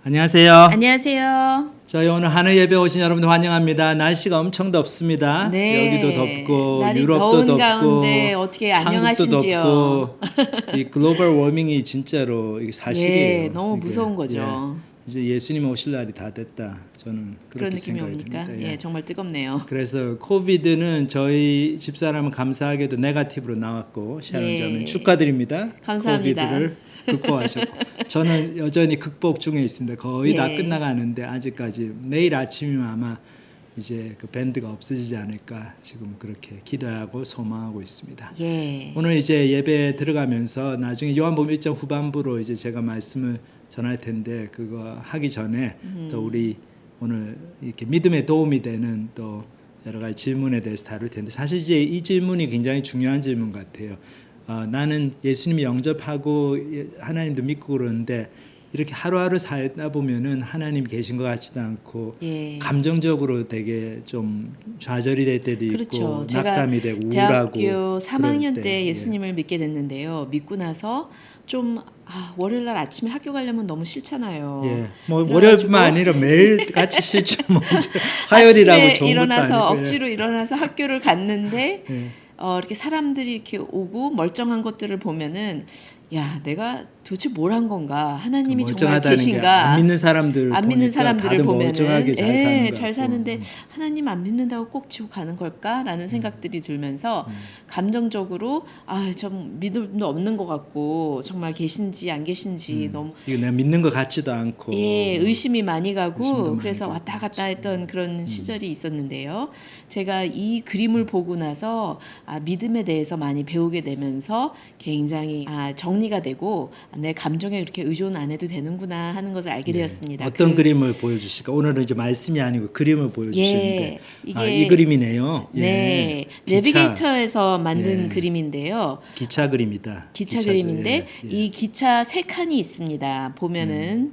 안녕하세요. 안녕하세요. 저희 오늘 하늘 예배 오신 여러분들 환영합니다. 날씨가 엄청 덥습니다. 여기도 네. 덥고 날이 유럽도 더운 가운데 덥고 어떻게 한국도 안녕하신지요? 덥고 이 글로벌 워밍이 진짜로 이게 예, 사실이에요. 너무 이게 무서운 예, 거죠. 이제 예수님 오실 날이 다 됐다. 저는 그런 그렇게 느낌이 생각이 옵니까? 듭니다. 예, 정말 뜨겁네요. 그래서 코비드는 저희 집사람은 감사하게도 네거티브로 나왔고 샤론 자매는 예, 축하드립니다. 감사합니다. 코비드를 극복하셨고 저는 여전히 극복 중에 있습니다. 거의 다 예, 끝나가는데 아직까지 내일 아침이면 아마 이제 그 밴드가 없어지지 않을까 지금 그렇게 기도하고 소망하고 있습니다. 예, 오늘 이제 예배 들어가면서 나중에 요한복음 1장 후반부로 이제 제가 말씀을 전할 텐데 그거 하기 전에 또 우리 오늘 이렇게 믿음에 도움이 되는 또 여러 가지 질문에 대해서 다룰 텐데 사실 이제 이 질문이 굉장히 중요한 질문 같아요. 나는 예수님이 영접하고 하나님도 믿고 그러는데 이렇게 하루하루 살다 보면은 하나님 계신 것 같지도 않고 예. 감정적으로 되게 좀 좌절이 될 때도 있고 그렇죠. 제가 낙담이 되고 우울하고 대학교 그럴 3학년 때 때 예수님을 믿게 됐는데요. 믿고 나서 좀 월요일 날 아침에 학교 가려면 너무 싫잖아요. 뭐 그래가지고 월요일뿐만 아니라 매일 같이 싫죠. 뭐 이제 화요일이라고 아침에 좋은 것도 일어나서 아니고 억지로 일어나서 학교를 갔는데 예. 이렇게 사람들이 이렇게 오고 멀쩡한 것들을 보면은 야, 내가 도대체 뭘 한 건가? 그 하나님이 정말 멀쩡하다는 게 계신가? 안 믿는 사람들 안 믿는 보니까 사람들을 다들 보면은 멀쩡하게 잘 사는 것 잘 같고 사는데 하나님 안 믿는다고 꼭 지옥 가는 걸까라는 생각들이 들면서 감정적으로 좀 믿음도 없는 것 같고 정말 계신지 안 계신지 너무 이거 내가 믿는 것 같지도 않고 의심이 많이 의심도 가고 많이 그래서 들고 왔다 갔다 했던 그런 시절이 있었는데요. 제가 이 그림을 보고 나서 믿음에 대해서 많이 배우게 되면서 굉장히 정리가 되고 내 감정에 그렇게 의존 안 해도 되는구나 하는 것을 알게 되었습니다. 어떤 그림을 보여주실까? 오늘은 이제 말씀이 아니고 그림을 보여주시는데 이 이게 그림이네요. 네, 기차 내비게이터에서 만든 예. 그림인데요. 기차 그림이다. 기차 기차죠. 그림인데 예. 이 기차 세 칸이 있습니다. 보면은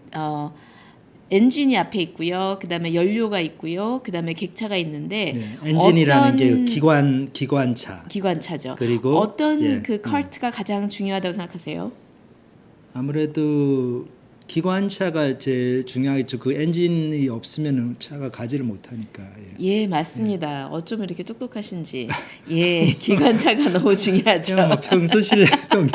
엔진이 앞에 있고요. 그다음에 연료가 있고요. 그다음에 객차가 있는데 엔진이라는 게 어떤 기관차. 기관차죠. 그리고 어떤 그 카트가 가장 중요하다고 생각하세요? 아무래도 기관차가 제일 중요하겠죠. 그 엔진이 없으면 차가 가지를 못하니까. 예, 맞습니다. 어쩌면 이렇게 똑똑하신지. 예, 기관차가 너무 중요하죠. 그냥 뭐 평소 실력도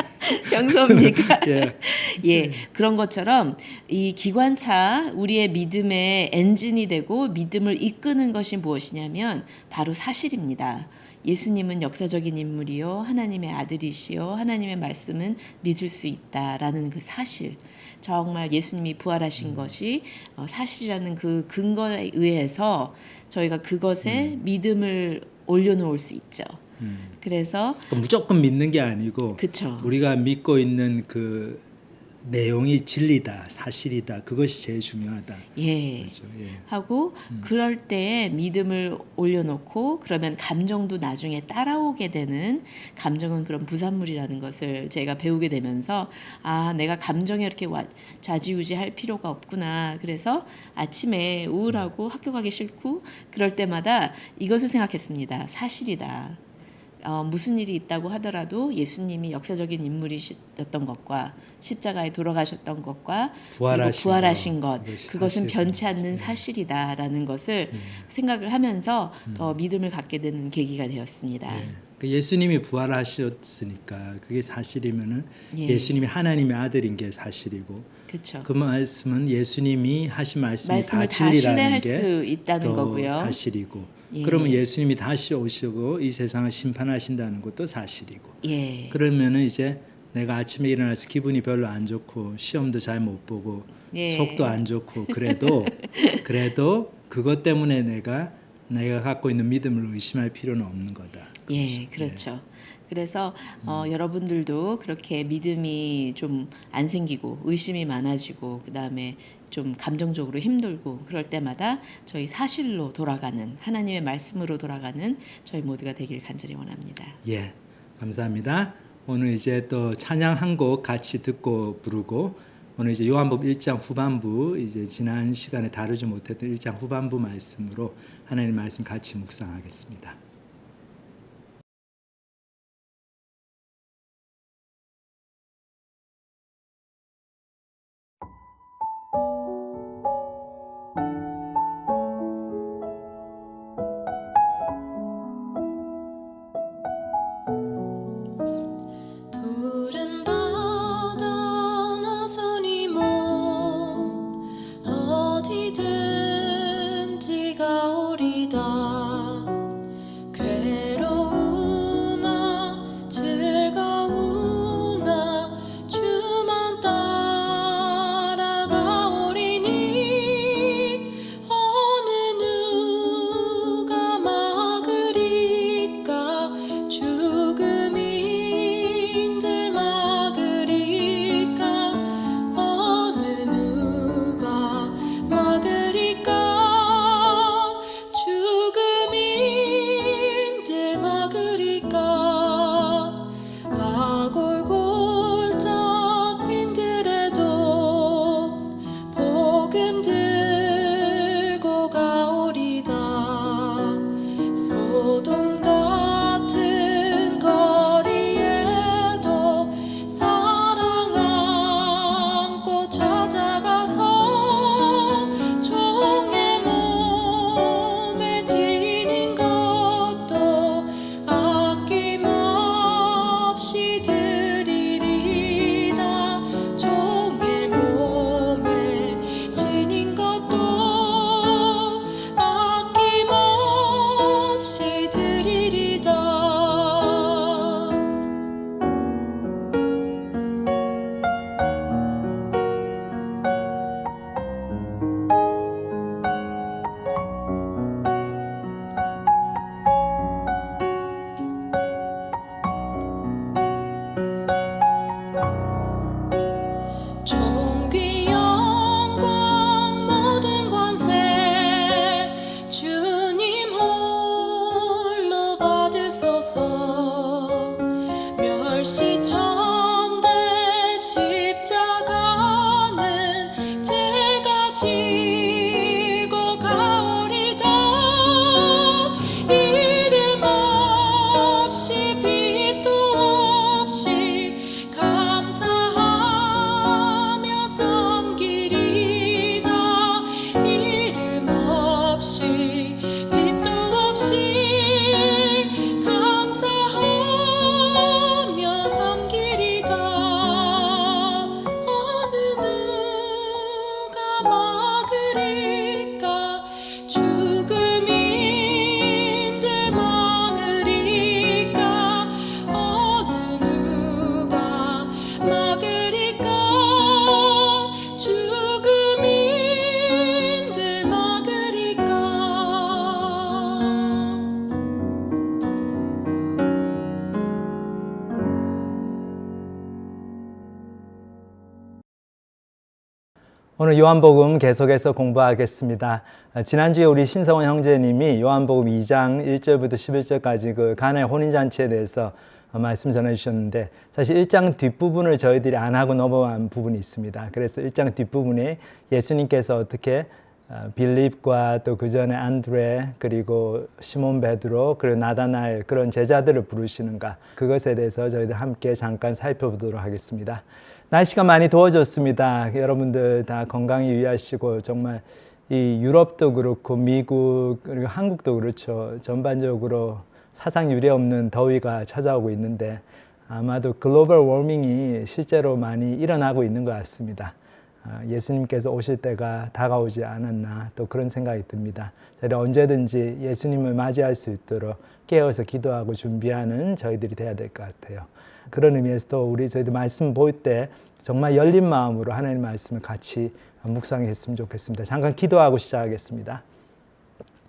평소입니까? 예. 예, 그런 것처럼 이 기관차, 우리의 믿음의 엔진이 되고 믿음을 이끄는 것이 무엇이냐면 바로 사실입니다. 예수님은 역사적인 인물이요, 하나님의 아들이시요, 하나님의 말씀은 믿을 수 있다라는 그 사실. 정말 예수님이 부활하신 것이 사실이라는 그 근거에 의해서 저희가 그것에 믿음을 올려놓을 수 있죠. 그래서 그러니까 무조건 믿는 게 아니고 그쵸. 우리가 믿고 있는 그 내용이 진리다, 사실이다. 그것이 제일 중요하다. 예. 그렇죠. 하고 그럴 때에 믿음을 올려놓고 그러면 감정도 나중에 따라오게 되는 감정은 그런 부산물이라는 것을 제가 배우게 되면서 내가 감정에 이렇게 좌지우지할 필요가 없구나. 그래서 아침에 우울하고 학교 가기 싫고 그럴 때마다 이것을 생각했습니다. 사실이다. 무슨 일이 있다고 하더라도 예수님이 역사적인 인물이셨던 것과 십자가에 돌아가셨던 것과 그리고 부활하신 것 그것은 변치 않는 사실이다라는 것을 생각을 하면서 더 믿음을 갖게 되는 계기가 되었습니다. 예수님이 부활하셨으니까 그게 사실이면은 예. 예수님이 하나님의 아들인 게 사실이고 그쵸. 그 말씀은 예수님이 하신 말씀이 다 말씀을 다 진리라는 신뢰할 게 수 있다는 또 거고요. 사실이고 예. 그러면 예수님이 다시 오시고 이 세상을 심판하신다는 것도 사실이고 예. 그러면은 이제 내가 아침에 일어나서 기분이 별로 안 좋고 시험도 잘 못 보고 예. 속도 안 좋고 그래도 그것 때문에 내가 갖고 있는 믿음을 의심할 필요는 없는 거다. 예, 그렇죠. 그래서 여러분들도 그렇게 믿음이 좀 안 생기고 의심이 많아지고 그다음에 좀 감정적으로 힘들고 그럴 때마다 저희 사실로 돌아가는 하나님의 말씀으로 돌아가는 저희 모두가 되길 간절히 원합니다. 예, 감사합니다. 오늘 이제 또 찬양 한 곡 같이 듣고 부르고 오늘 이제 요한복음 1장 후반부 이제 지난 시간에 다루지 못했던 1장 후반부 말씀으로 하나님 말씀 같이 묵상하겠습니다. 오늘 요한복음 계속해서 공부하겠습니다. 지난주에 우리 신성원 형제님이 요한복음 2장 1절부터 11절까지 그 가나의 혼인잔치에 대해서 말씀 전해주셨는데, 사실 1장 뒷부분을 저희들이 안 하고 넘어간 부분이 있습니다. 그래서 1장 뒷부분에 예수님께서 어떻게 빌립과 또 그 전에 안드레, 그리고 시몬 베드로, 그리고 나다나엘, 그런 제자들을 부르시는가, 그것에 대해서 저희들 함께 잠깐 살펴보도록 하겠습니다. 날씨가 많이 더워졌습니다. 여러분들 다 건강히 유의하시고, 정말 이 유럽도 그렇고 미국 그리고 한국도 그렇죠. 전반적으로 사상 유례 없는 더위가 찾아오고 있는데, 아마도 글로벌 워밍이 실제로 많이 일어나고 있는 것 같습니다. 예수님께서 오실 때가 다가오지 않았나, 또 그런 생각이 듭니다. 저희들 언제든지 예수님을 맞이할 수 있도록 깨어서 기도하고 준비하는 저희들이 돼야 될 것 같아요. 그런 의미에서 또 저희들 말씀 볼 때 정말 열린 마음으로 하나님 말씀을 같이 묵상했으면 좋겠습니다. 잠깐 기도하고 시작하겠습니다.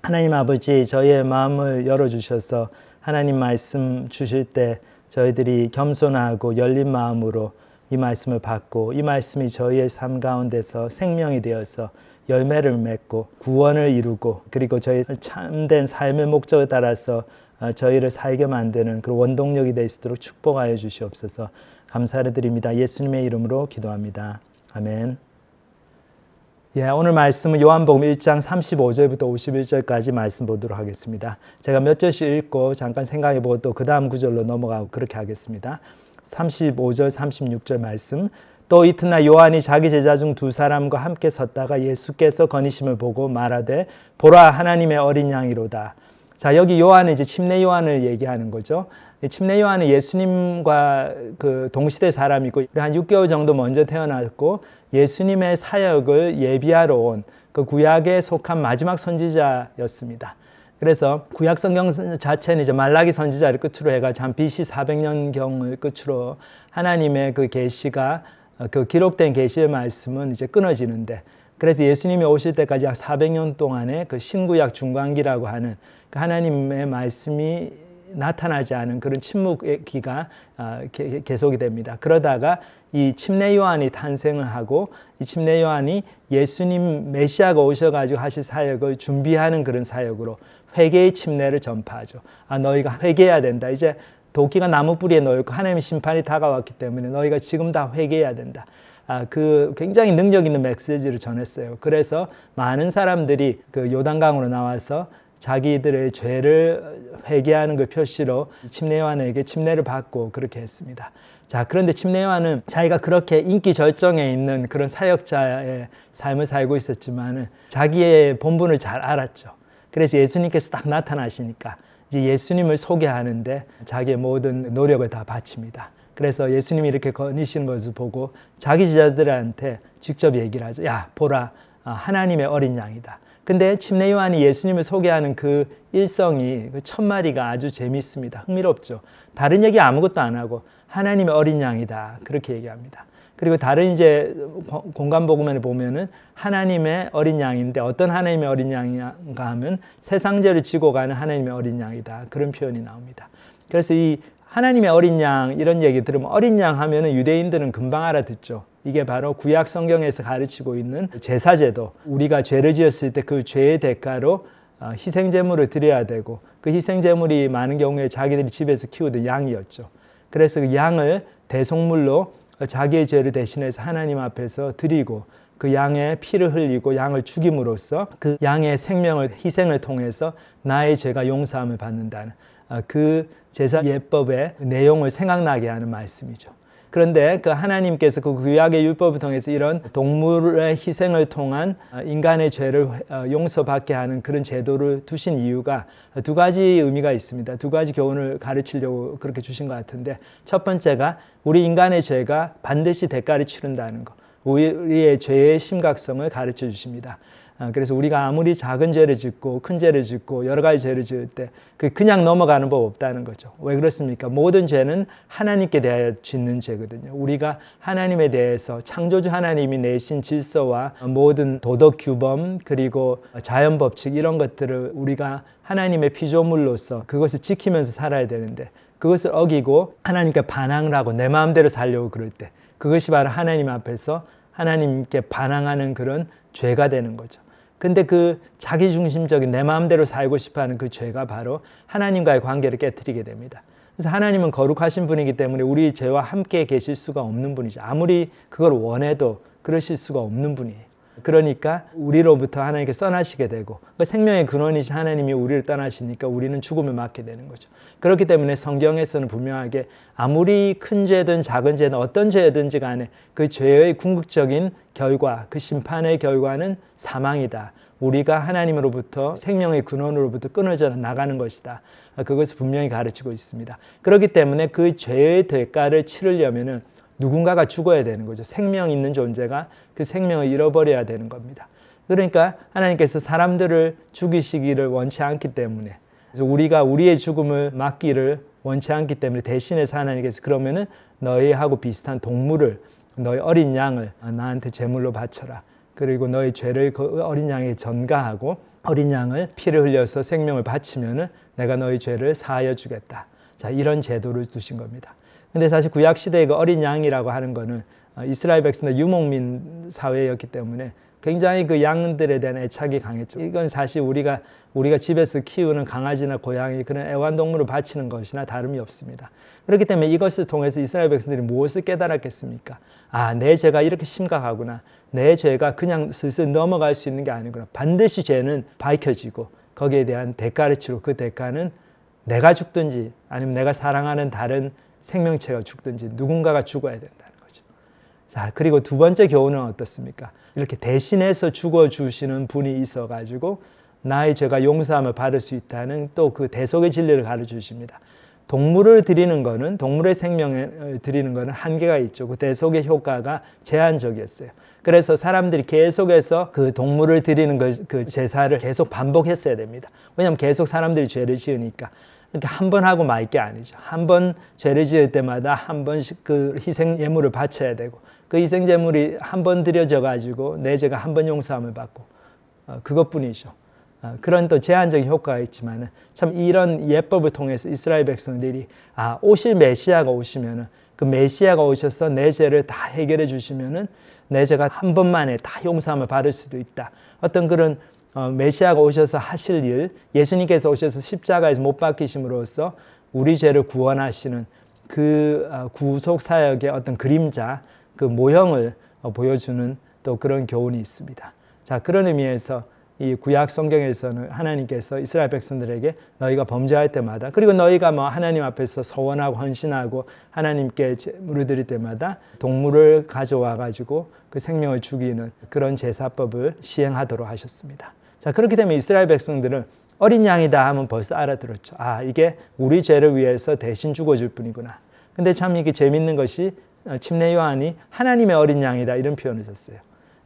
하나님 아버지, 저희의 마음을 열어주셔서 하나님 말씀 주실 때 저희들이 겸손하고 열린 마음으로 이 말씀을 받고, 이 말씀이 저희의 삶 가운데서 생명이 되어서 열매를 맺고 구원을 이루고, 그리고 저희 참된 삶의 목적에 따라서 저희를 살게 만드는 그 원동력이 될 수 있도록 축복하여 주시옵소서. 감사를 드립니다. 예수님의 이름으로 기도합니다. 아멘. 오늘 말씀은 요한복음 1장 35절부터 51절까지 말씀 보도록 하겠습니다. 제가 몇 절씩 읽고 잠깐 생각해보고 또 그 다음 구절로 넘어가고 그렇게 하겠습니다. 35절 36절 말씀. 또 이튿날 요한이 자기 제자 중 두 사람과 함께 섰다가 예수께서 거니심을 보고 말하되, 보라, 하나님의 어린 양이로다. 자, 여기 요한은 이제 침례 요한을 얘기하는 거죠. 침례 요한은 예수님과 그 동시대 사람이고, 한 6개월 정도 먼저 태어났고, 예수님의 사역을 예비하러 온 그 구약에 속한 마지막 선지자였습니다. 그래서 구약 성경 자체는 이제 말라기 선지자를 끝으로 해가지고 한 BC 400년경을 끝으로 하나님의 그 계시가, 그 기록된 계시의 말씀은 이제 끊어지는데, 그래서 예수님이 오실 때까지 약 400년 동안의 그 신구약 중간기라고 하는 그 하나님의 말씀이 나타나지 않은 그런 침묵의 기가 계속이 됩니다. 그러다가 이 침례 요한이 탄생을 하고, 이 침례 요한이 예수님 메시아가 오셔가지고 하실 사역을 준비하는 그런 사역으로 회개의 침례를 전파하죠. 너희가 회개해야 된다. 이제 도끼가 나무 뿌리에 놓였고 하나님의 심판이 다가왔기 때문에 너희가 지금 다 회개해야 된다. 그 굉장히 능력 있는 메시지를 전했어요. 그래서 많은 사람들이 그 요단강으로 나와서 자기들의 죄를 회개하는 그 표시로 침례 요한에게 침례를 받고 그렇게 했습니다. 자, 그런데 침례 요한은 자기가 그렇게 인기 절정에 있는 그런 사역자의 삶을 살고 있었지만 자기의 본분을 잘 알았죠. 그래서 예수님께서 딱 나타나시니까 이제 예수님을 소개하는데 자기의 모든 노력을 다 바칩니다. 그래서 예수님이 이렇게 거니시는 것을 보고 자기 제자들한테 직접 얘기를 하죠. 야, 보라, 하나님의 어린 양이다. 근데 침례 요한이 예수님을 소개하는 그 일성이, 그 첫마디가 아주 재미있습니다. 흥미롭죠. 다른 얘기 아무것도 안 하고 하나님의 어린 양이다, 그렇게 얘기합니다. 그리고 다른 이제 공간복음에 보면은 하나님의 어린 양인데, 어떤 하나님의 어린 양인가 하면 세상 죄를 지고 가는 하나님의 어린 양이다, 그런 표현이 나옵니다. 그래서 이 하나님의 어린 양, 이런 얘기 들으면 어린 양 하면은 유대인들은 금방 알아듣죠. 이게 바로 구약 성경에서 가르치고 있는 제사제도, 우리가 죄를 지었을 때 그 죄의 대가로 희생제물을 드려야 되고, 그 희생제물이 많은 경우에 자기들이 집에서 키우던 양이었죠. 그래서 그 양을 대속물로 자기의 죄를 대신해서 하나님 앞에서 드리고, 그 양의 피를 흘리고 양을 죽임으로써 그 양의 생명을, 희생을 통해서 나의 죄가 용서함을 받는다는 그 제사 예법의 내용을 생각나게 하는 말씀이죠. 그런데 그 하나님께서 그 구약의 율법을 통해서 이런 동물의 희생을 통한 인간의 죄를 용서받게 하는 그런 제도를 두신 이유가 두 가지 의미가 있습니다. 두 가지 교훈을 가르치려고 그렇게 주신 것 같은데, 첫 번째가 우리 인간의 죄가 반드시 대가를 치른다는 것, 우리의 죄의 심각성을 가르쳐 주십니다. 그래서 우리가 아무리 작은 죄를 짓고 큰 죄를 짓고 여러 가지 죄를 지을 때 그냥 넘어가는 법 없다는 거죠. 왜 그렇습니까? 모든 죄는 하나님께 대하여 짓는 죄거든요. 우리가 하나님에 대해서, 창조주 하나님이 내신 질서와 모든 도덕 규범, 그리고 자연 법칙, 이런 것들을 우리가 하나님의 피조물로서 그것을 지키면서 살아야 되는데, 그것을 어기고 하나님께 반항을 하고 내 마음대로 살려고 그럴 때, 그것이 바로 하나님 앞에서 하나님께 반항하는 그런 죄가 되는 거죠. 근데 그 자기중심적인 내 마음대로 살고 싶어하는 그 죄가 바로 하나님과의 관계를 깨트리게 됩니다. 그래서 하나님은 거룩하신 분이기 때문에 우리 죄와 함께 계실 수가 없는 분이죠. 아무리 그걸 원해도 그러실 수가 없는 분이에요. 그러니까 우리로부터 하나님께 떠나시게 되고 그 생명의 근원이신 하나님이 우리를 떠나시니까 우리는 죽음을 맞게 되는 거죠. 그렇기 때문에 성경에서는 분명하게 아무리 큰 죄든 작은 죄든 어떤 죄든지 간에 그 죄의 궁극적인 결과, 그 심판의 결과는 사망이다. 우리가 하나님으로부터 생명의 근원으로부터 끊어져 나가는 것이다. 그것을 분명히 가르치고 있습니다. 그렇기 때문에 그 죄의 대가를 치르려면은 누군가가 죽어야 되는 거죠. 생명 있는 존재가 그 생명을 잃어버려야 되는 겁니다. 그러니까 하나님께서 사람들을 죽이시기를 원치 않기 때문에, 그래서 우리가 우리의 죽음을 막기를 원치 않기 때문에 대신해서 하나님께서 그러면은 너희하고 비슷한 동물을, 너희 어린 양을 나한테 제물로 바쳐라. 그리고 너희 죄를 그 어린 양에 전가하고 어린 양을 피를 흘려서 생명을 바치면은 내가 너희 죄를 사하여 주겠다. 자, 이런 제도를 두신 겁니다. 근데 사실 구약 시대의 그 어린 양이라고 하는 거는 이스라엘 백성들 유목민 사회였기 때문에 굉장히 그 양들에 대한 애착이 강했죠. 이건 사실 우리가 집에서 키우는 강아지나 고양이 그런 애완동물을 바치는 것이나 다름이 없습니다. 그렇기 때문에 이것을 통해서 이스라엘 백성들이 무엇을 깨달았겠습니까? 아, 내 죄가 이렇게 심각하구나. 내 죄가 그냥 슬슬 넘어갈 수 있는 게 아니구나. 반드시 죄는 밝혀지고 거기에 대한 대가를 치르고 그 대가는 내가 죽든지 아니면 내가 사랑하는 다른 생명체가 죽든지 누군가가 죽어야 된다는 거죠. 자, 그리고 두 번째 교훈은 어떻습니까? 이렇게 대신해서 죽어주시는 분이 있어가지고 나의 죄가 용서함을 받을 수 있다는 또 그 대속의 진리를 가르쳐 주십니다. 동물을 드리는 거는, 동물의 생명을 드리는 거는 한계가 있죠. 그 대속의 효과가 제한적이었어요. 그래서 사람들이 계속해서 그 동물을 드리는 그 제사를 계속 반복했어야 됩니다. 왜냐하면 계속 사람들이 죄를 지으니까. 그러니까 한 번 하고 말 게 아니죠. 한 번 죄를 지을 때마다 한 번씩 그 희생 예물을 바쳐야 되고 그 희생 제물이 한 번 드려져 가지고 내 죄가 한 번 용서함을 받고 그것뿐이죠. 그런 또 제한적인 효과가 있지만 참 이런 예법을 통해서 이스라엘 백성들이 오실 메시아가 오시면은 그 메시아가 오셔서 내 죄를 다 해결해 주시면은 내 죄가 한 번만에 다 용서함을 받을 수도 있다. 어떤 그런 메시아가 오셔서 하실 일, 예수님께서 오셔서 십자가에서 못 박히심으로써 우리 죄를 구원하시는 그 구속 사역의 어떤 그림자, 그 모형을 보여주는 또 그런 교훈이 있습니다. 자, 그런 의미에서 이 구약 성경에서는 하나님께서 이스라엘 백성들에게 너희가 범죄할 때마다, 그리고 너희가 하나님 앞에서 서원하고 헌신하고 하나님께 제물을 드릴 때마다 동물을 가져와 가지고 그 생명을 죽이는 그런 제사법을 시행하도록 하셨습니다. 자, 그렇기 때문에 이스라엘 백성들은 어린 양이다 하면 벌써 알아들었죠. 이게 우리 죄를 위해서 대신 죽어줄 뿐이구나. 근데 참 이게 재밌는 것이 침례 요한이 하나님의 어린 양이다 이런 표현을 썼어요.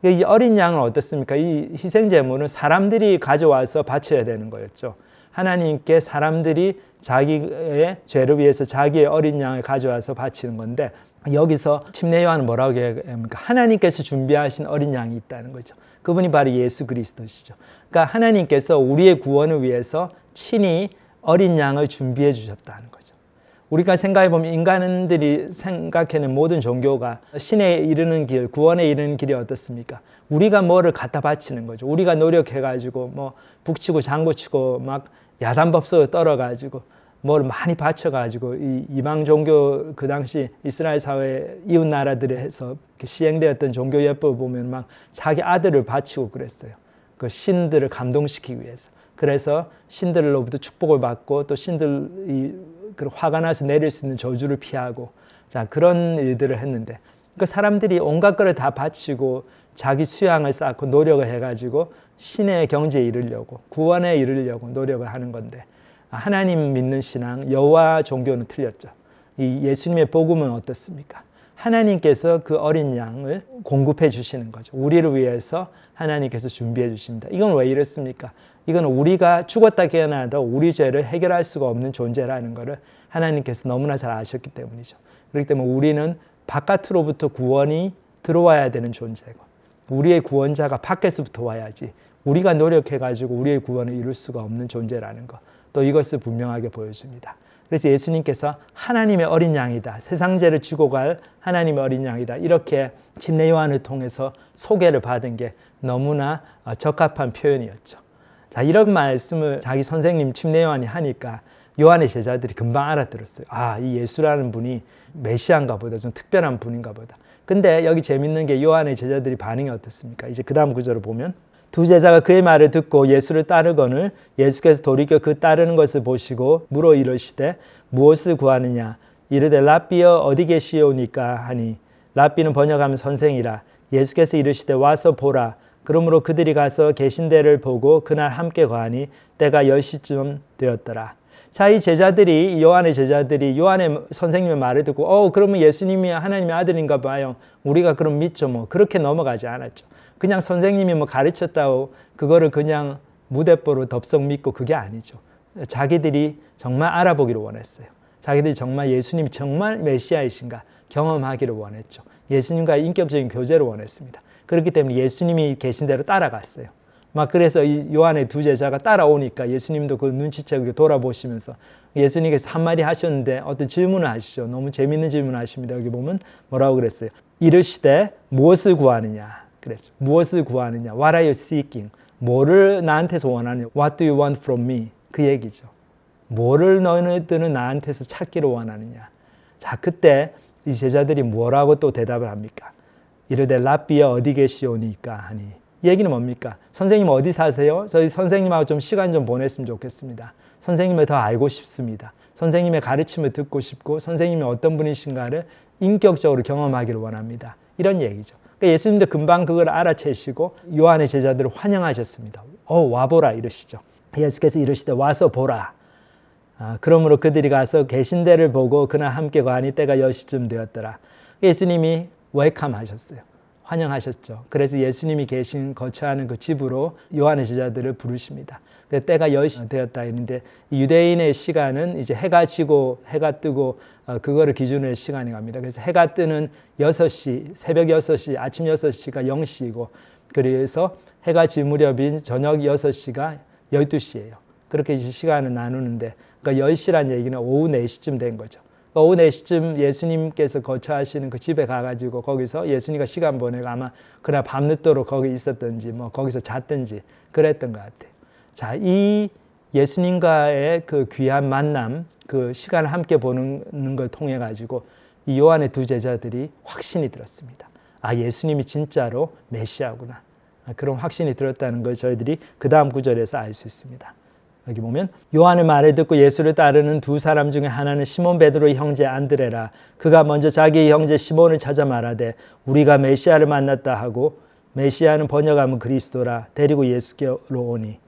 이 어린 양은 어떻습니까? 이 희생 제물은 사람들이 가져와서 바쳐야 되는 거였죠. 하나님께 사람들이 자기의 죄를 위해서 자기의 어린 양을 가져와서 바치는 건데 여기서 침례 요한은 뭐라고 얘기합니까? 하나님께서 준비하신 어린 양이 있다는 거죠. 그분이 바로 예수 그리스도시죠. 그러니까 하나님께서 우리의 구원을 위해서 친히 어린 양을 준비해 주셨다는 거죠. 우리가 생각해 보면 인간들이 생각해낸 모든 종교가 신에 이르는 길, 구원에 이르는 길이 어떻습니까? 우리가 뭐를 갖다 바치는 거죠. 우리가 노력해가지고 북치고 장구치고 막 야단법석을 떨어가지고 뭘 많이 바쳐가지고 이 이방 종교 그 당시 이스라엘 사회 이웃 나라들에서 시행되었던 종교 예법을 보면 막 자기 아들을 바치고 그랬어요. 그 신들을 감동시키기 위해서. 그래서 신들로부터 축복을 받고 또 신들이 화가 나서 내릴 수 있는 저주를 피하고 자 그런 일들을 했는데 그 사람들이 온갖 것을 다 바치고 자기 수양을 쌓고 노력을 해가지고 신의 경지에 이르려고 구원에 이르려고 노력을 하는 건데 하나님 믿는 신앙 여호와 종교는 틀렸죠. 이 예수님의 복음은 어떻습니까? 하나님께서 그 어린 양을 공급해 주시는 거죠. 우리를 위해서 하나님께서 준비해 주십니다. 이건 왜 이렇습니까? 이건 우리가 죽었다 깨어나도 우리 죄를 해결할 수가 없는 존재라는 것을 하나님께서 너무나 잘 아셨기 때문이죠. 그렇기 때문에 우리는 바깥으로부터 구원이 들어와야 되는 존재고 우리의 구원자가 밖에서부터 와야지 우리가 노력해가지고 우리의 구원을 이룰 수가 없는 존재라는 것. 또 이것을 분명하게 보여줍니다. 그래서 예수님께서 하나님의 어린 양이다. 세상 죄를 지고 갈 하나님의 어린 양이다. 이렇게 침례 요한을 통해서 소개를 받은 게 너무나 적합한 표현이었죠. 자, 이런 말씀을 자기 선생님 침례 요한이 하니까 요한의 제자들이 금방 알아들었어요. 아, 이 예수라는 분이 메시아인가 보다. 좀 특별한 분인가 보다. 근데 여기 재밌는 게 요한의 제자들이 반응이 어떻습니까? 이제 그 다음 구절을 보면 두 제자가 그의 말을 듣고 예수를 따르거늘 예수께서 돌이켜 그 따르는 것을 보시고 물어 이르시되 무엇을 구하느냐 이르되 랍비여 어디 계시오니까 하니 랍비는 번역하면 선생이라 예수께서 이르시되 와서 보라 그러므로 그들이 가서 계신 데를 보고 그날 함께 거하니 때가 10시쯤 되었더라. 자, 이 제자들이 요한의 제자들이 요한의 선생님의 말을 듣고 그러면 예수님이 하나님의 아들인가 봐요. 우리가 그럼 믿죠. 뭐 그렇게 넘어가지 않았죠. 그냥 선생님이 뭐 가르쳤다고 그거를 그냥 무대뽀로 덥석 믿고 그게 아니죠. 자기들이 정말 알아보기를 원했어요. 자기들이 정말 예수님이 정말 메시아이신가 경험하기를 원했죠. 예수님과의 인격적인 교제를 원했습니다. 그렇기 때문에 예수님이 계신 대로 따라갔어요. 막 그래서 이 요한의 두 제자가 따라오니까 예수님도 그 눈치채고 돌아보시면서 예수님께서 한마디 하셨는데 어떤 질문을 하시죠. 너무 재밌는 질문을 하십니다. 여기 보면 뭐라고 그랬어요? 이르시되 무엇을 구하느냐 그랬죠. 무엇을 구하느냐? What are you seeking? 뭐를 나한테서 원하느냐? What do you want from me? 그 얘기죠. 뭐를 너희들은 나한테서 찾기를 원하느냐? 자, 그때 이 제자들이 뭐라고 또 대답을 합니까? 이르되 랍비여 어디 계시오니까 하니 이 얘기는 뭡니까? 선생님 어디 사세요? 저희 선생님하고 좀 시간 좀 보냈으면 좋겠습니다. 선생님을 더 알고 싶습니다. 선생님의 가르침을 듣고 싶고 선생님이 어떤 분이신가를 인격적으로 경험하기를 원합니다. 이런 얘기죠. 그러니까 예수님도 금방 그걸 알아채시고 요한의 제자들을 환영하셨습니다. 와보라 이러시죠. 예수께서 이르시되 와서 보라. 그러므로 그들이 가서 계신 데를 보고 그날 함께 거하니 때가 10시쯤 되었더라. 예수님이 웰컴 하셨어요. 환영하셨죠. 그래서 예수님이 계신 거처하는 그 집으로 요한의 제자들을 부르십니다. 때가 10시 되었다 했는데 유대인의 시간은 이제 해가 지고 해가 뜨고 그거를 기준으로 시간이 갑니다. 그래서 해가 뜨는 6시, 새벽 6시, 아침 6시가 0시이고 그래서 해가 질 무렵인 저녁 6시가 12시예요. 그렇게 시간을 나누는데 그러니까 10시란 얘기는 오후 4시쯤 된 거죠. 오후 4시쯤 예수님께서 거처하시는 그 집에 가가지고 거기서 예수님과 시간 보내고 아마 그날 밤늦도록 거기 있었든지 뭐 거기서 잤든지 그랬던 것 같아요. 자, 이 예수님과의 그 귀한 만남, 그 시간을 함께 보는 걸 통해 가지고 이 요한의 두 제자들이 확신이 들었습니다. 아, 예수님이 진짜로 메시아구나. 그런 확신이 들었다는 걸 저희들이 그 다음 구절에서 알 수 있습니다. 여기 보면 요한의 말을 듣고 예수를 따르는 두 사람 중에 하나는 시몬 베드로의 형제 안드레라. 그가 먼저 자기의 형제 시몬을 찾아 말하되 우리가 메시아를 만났다 하고 메시아는 번역하면 그리스도라 데리고 예수께로 오니.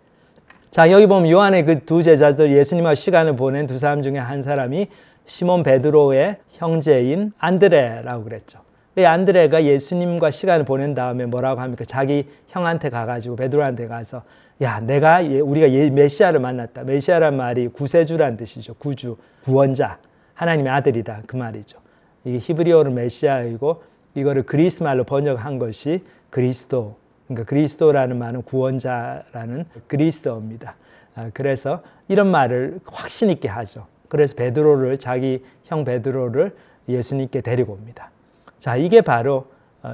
자, 여기 보면 요한의 그 두 제자들 예수님과 시간을 보낸 두 사람 중에 한 사람이 시몬 베드로의 형제인 안드레라고 그랬죠. 이 안드레가 예수님과 시간을 보낸 다음에 뭐라고 합니까? 자기 형한테 가가지고 베드로한테 가서 야, 우리가 메시아를 만났다. 메시아란 말이 구세주란 뜻이죠. 구주, 구원자, 하나님의 아들이다. 그 말이죠. 이게 히브리어로 메시아이고 이거를 그리스 말로 번역한 것이 그리스도. 그러니까 그리스도라는 말은 구원자라는 그리스어입니다. 그래서 이런 말을 확신 있게 하죠. 그래서 자기 형 베드로를 예수님께 데리고 옵니다. 자, 이게 바로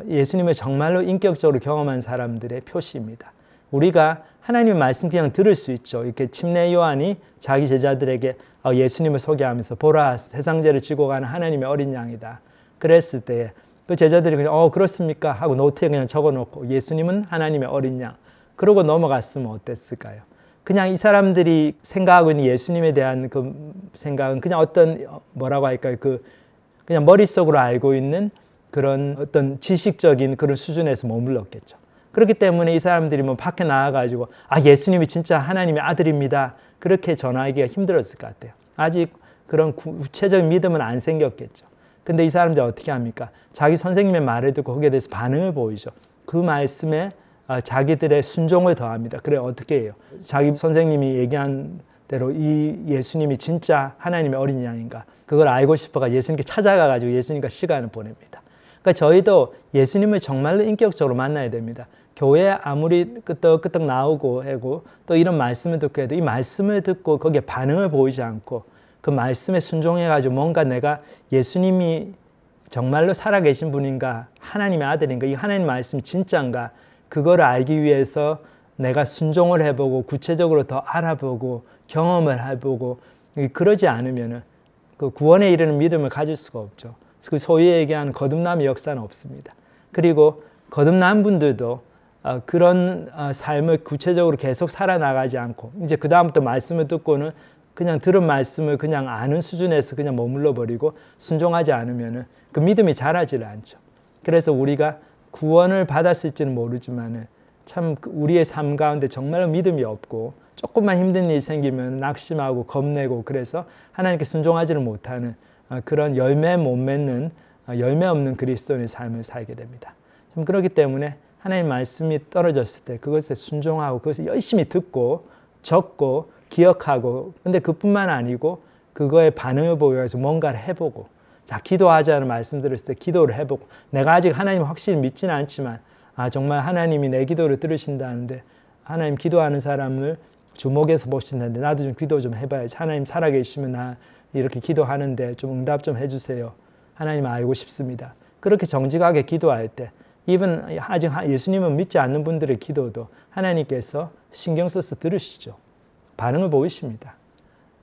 예수님을 정말로 인격적으로 경험한 사람들의 표시입니다. 우리가 하나님의 말씀 그냥 들을 수 있죠. 이렇게 침례 요한이 자기 제자들에게 예수님을 소개하면서 보라 세상 죄를 지고 가는 하나님의 어린 양이다. 그랬을 때 그 제자들이 그냥 그렇습니까? 하고 노트에 그냥 적어놓고 예수님은 하나님의 어린 양. 그러고 넘어갔으면 어땠을까요? 그냥 이 사람들이 생각하고 있는 예수님에 대한 그 생각은 그냥 어떤 뭐라고 할까요? 그냥 머릿속으로 알고 있는 그런 어떤 지식적인 그런 수준에서 머물렀겠죠. 그렇기 때문에 이 사람들이 뭐 밖에 나와가지고 예수님이 진짜 하나님의 아들입니다. 그렇게 전하기가 힘들었을 것 같아요. 아직 그런 구체적인 믿음은 안 생겼겠죠. 근데 이 사람들이 어떻게 합니까? 자기 선생님의 말을 듣고 거기에 대해서 반응을 보이죠. 그 말씀에 자기들의 순종을 더합니다. 그래 어떻게 해요? 자기 선생님이 얘기한 대로 이 예수님이 진짜 하나님의 어린 양인가? 그걸 알고 싶어가 예수님께 찾아가가지고 예수님과 시간을 보냅니다. 그러니까 저희도 예수님을 정말로 인격적으로 만나야 됩니다. 교회에 아무리 끄떡끄떡 나오고 하고 또 이런 말씀을 듣고 해도 이 말씀을 듣고 거기에 반응을 보이지 않고 그 말씀에 순종해가지고 뭔가 내가 예수님이 정말로 살아계신 분인가, 하나님의 아들인가, 이 하나님 말씀이 진짜인가, 그거를 알기 위해서 내가 순종을 해보고 구체적으로 더 알아보고 경험을 해보고, 그러지 않으면은 그 구원에 이르는 믿음을 가질 수가 없죠. 그 소위 얘기하는 거듭남의 역사는 없습니다. 그리고 거듭난 분들도 그런 삶을 구체적으로 계속 살아나가지 않고, 이제 그 다음부터 말씀을 듣고는 그냥 들은 말씀을 그냥 아는 수준에서 그냥 머물러 버리고 순종하지 않으면은 그 믿음이 자라지를 않죠. 그래서 우리가 구원을 받았을지는 모르지만은 참 우리의 삶 가운데 정말로 믿음이 없고 조금만 힘든 일이 생기면 낙심하고 겁내고, 그래서 하나님께 순종하지를 못하는 그런 열매 못 맺는 열매 없는 그리스도인의 삶을 살게 됩니다. 그렇기 때문에 하나님 말씀이 떨어졌을 때 그것에 순종하고 그것을 열심히 듣고 적고 기억하고, 근데 그뿐만 아니고 그거에 반응을 보여서 뭔가를 해보고, 자, 기도하자는 말씀 들었을 때 기도를 해보고, 내가 아직 하나님 확실히 믿지는 않지만 정말 하나님이 내 기도를 들으신다는데, 하나님 기도하는 사람을 주목해서 보신다는데 나도 좀 기도 좀 해봐야지. 하나님 살아계시면 나 이렇게 기도하는데 좀 응답 좀 해주세요. 하나님 알고 싶습니다. 그렇게 정직하게 기도할 때, 이번 아직 예수님을 믿지 않는 분들의 기도도 하나님께서 신경 써서 들으시죠. 반응을 보이십니다.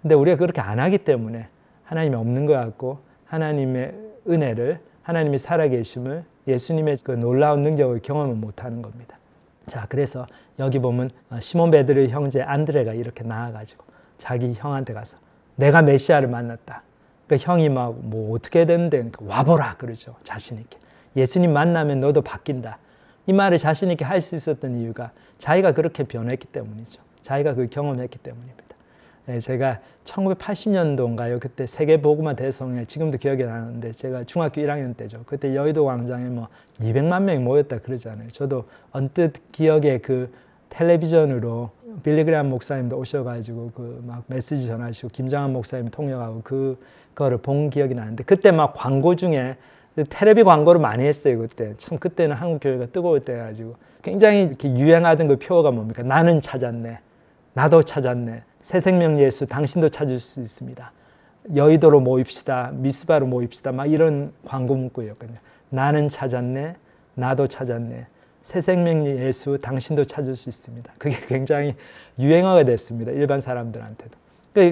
근데 우리가 그렇게 안 하기 때문에 하나님이 없는 것 같고, 하나님의 은혜를, 하나님의 살아계심을, 예수님의 그 놀라운 능력을 경험을 못하는 겁니다. 자, 그래서 여기 보면 시몬 베드로의 형제 안드레가 이렇게 나와가지고 자기 형한테 가서 내가 메시아를 만났다. 그러니까 형이 막 뭐 어떻게 되는데, 그러니까 와보라 그러죠. 자신 있게. 예수님 만나면 너도 바뀐다. 이 말을 자신 있게 할 수 있었던 이유가 자기가 그렇게 변했기 때문이죠. 자기가 그 경험했기 때문입니다. 네, 제가 1980년도인가요? 그때 세계복음화 대성회, 지금도 기억이 나는데 제가 중학교 1학년 때죠. 그때 여의도 광장에 뭐 200만 명이 모였다 그러잖아요. 저도 언뜻 기억에 그 텔레비전으로 빌리그레암 목사님도 오셔가지고 그 막 메시지 전하시고 김장한 목사님 통역하고 그거를 본 기억이 나는데, 그때 막 광고 중에 텔레비 광고를 많이 했어요. 그때 참, 그때는 한국 교회가 뜨거울 때가지고 굉장히 이렇게 유행하던 그 표어가 뭡니까? 나는 찾았네, 나도 찾았네, 새 생명 예수 당신도 찾을 수 있습니다. 여의도로 모입시다, 미스바로 모입시다, 막 이런 광고 문구였거든요. 나는 찾았네, 나도 찾았네, 새 생명 예수 당신도 찾을 수 있습니다. 그게 굉장히 유행어가 됐습니다. 일반 사람들한테도.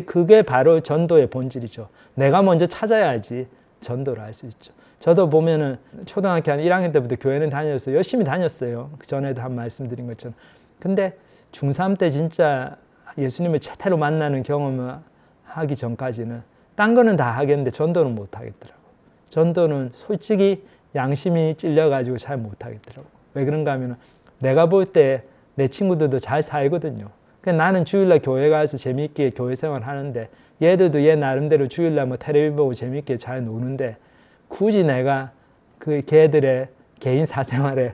그게 바로 전도의 본질이죠. 내가 먼저 찾아야지 전도를 할 수 있죠. 저도 보면은 초등학교 한 1학년 때부터 교회는 다녔어요. 열심히 다녔어요. 그 전에도 한 말씀드린 것처럼. 근데 중3 때 진짜 예수님을 제대로 만나는 경험을 하기 전까지는 딴 거는 다 하겠는데 전도는 못 하겠더라고요. 전도는 솔직히 양심이 찔려가지고 잘 못 하겠더라고요. 왜 그런가 하면 내가 볼 때 내 친구들도 잘 살거든요. 나는 주일날 교회 가서 재미있게 교회 생활 하는데, 얘들도 얘 나름대로 주일날 뭐 텔레비 보고 재미있게 잘 노는데, 굳이 내가 그 걔들의 개인 사생활에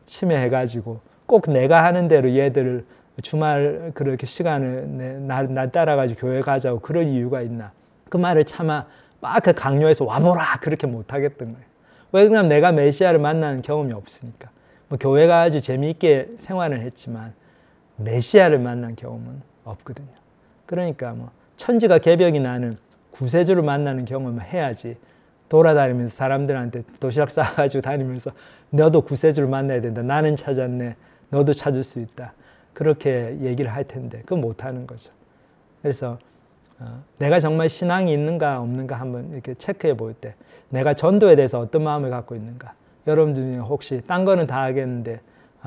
침해해가지고 꼭 내가 하는 대로 얘들을 주말 그렇게 시간을 날 따라가지고 교회 가자고 그럴 이유가 있나? 그 말을 차마 막 강요해서 와보라 그렇게 못하겠던 거예요. 왜 그러냐면 내가 메시아를 만나는 경험이 없으니까. 뭐 교회가 아주 재미있게 생활을 했지만 메시아를 만난 경험은 없거든요. 그러니까 뭐 천지가 개벽이 나는 구세주를 만나는 경험을 해야지, 돌아다니면서 사람들한테 도시락 싸가지고 다니면서 너도 구세주를 만나야 된다, 나는 찾았네, 너도 찾을 수 있다, 그렇게 얘기를 할 텐데 그건 못하는 거죠. 그래서 내가 정말 신앙이 있는가 없는가 한번 이렇게 체크해 볼 때, 내가 전도에 대해서 어떤 마음을 갖고 있는가. 여러분 중에 혹시 딴 거는 다 하겠는데